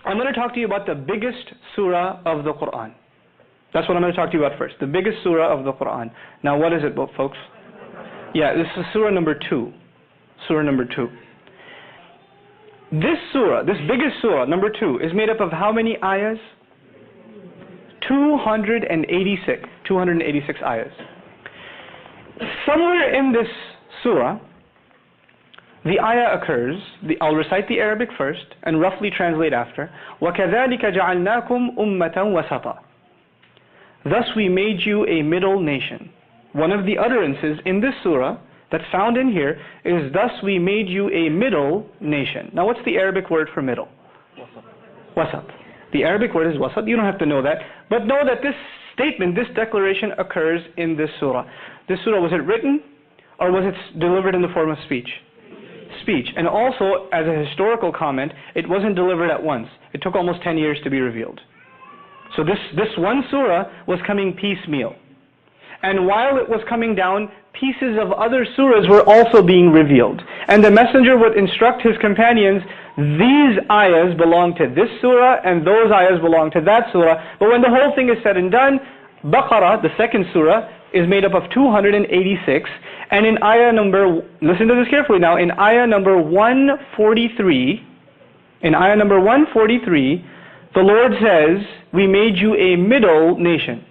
I'm going to talk to you about the biggest surah of the Qur'an. That's what I'm going to talk to you about first. The biggest surah of the Qur'an. Now what is it, folks? Yeah, this is surah number 2. Surah number 2. This surah, this biggest surah, number 2, is made up of how many ayahs? 286. 286 ayahs. Somewhere in this surah, the ayah occurs, I'll recite the Arabic first and roughly translate after. وَكَذَلِكَ جَعَلْنَاكُمْ أُمَّةً وَسَطًا. Thus we made you a middle nation. One of the utterances in this surah that's found in here is thus we made you a middle nation. Now what's the Arabic word for middle? Wasat. The Arabic word is wasat. You don't have to know that. But know that this statement, this declaration occurs in this surah. This surah, was it written or was it delivered in the form of speech? Speech. And also, as a historical comment, it wasn't delivered at once. It took almost 10 years to be revealed. So this one surah was coming piecemeal. And while it was coming down, pieces of other surahs were also being revealed. And the messenger would instruct his companions, these ayahs belong to this surah and those ayahs belong to that surah. But when the whole thing is said and done, Baqarah, the second surah, is made up of 286. And in ayah number, listen to this carefully now, in ayah number 143, the Lord says, we made you a middle nation.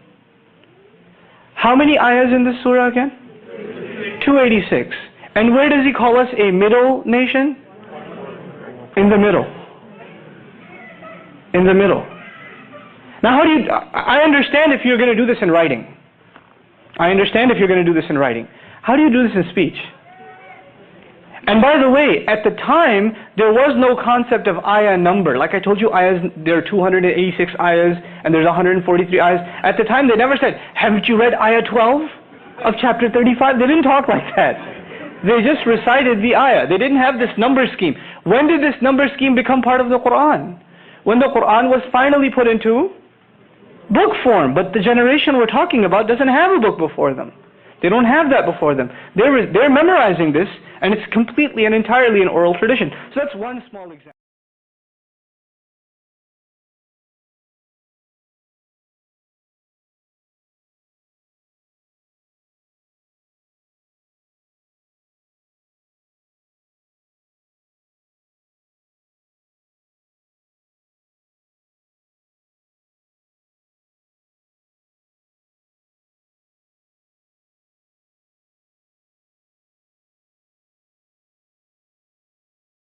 How many ayahs in this surah again? 286. And where does He call us a middle nation? In the middle. In the middle. Now how do you, I understand if you're going to do this in writing. I understand if you're going to do this in writing. How do you do this in speech? And by the way, at the time, there was no concept of ayah number. Like I told you, ayahs, there are 286 ayahs, and there's 143 ayahs. At the time, they never said, haven't you read ayah 12 of chapter 35? They didn't talk like that. They just recited the ayah. They didn't have this number scheme. When did this number scheme become part of the Qur'an? When the Qur'an was finally put into book form. But the generation we're talking about doesn't have a book before them. They don't have that before them. They're memorizing this, and it's completely and entirely an oral tradition. So that's one small example.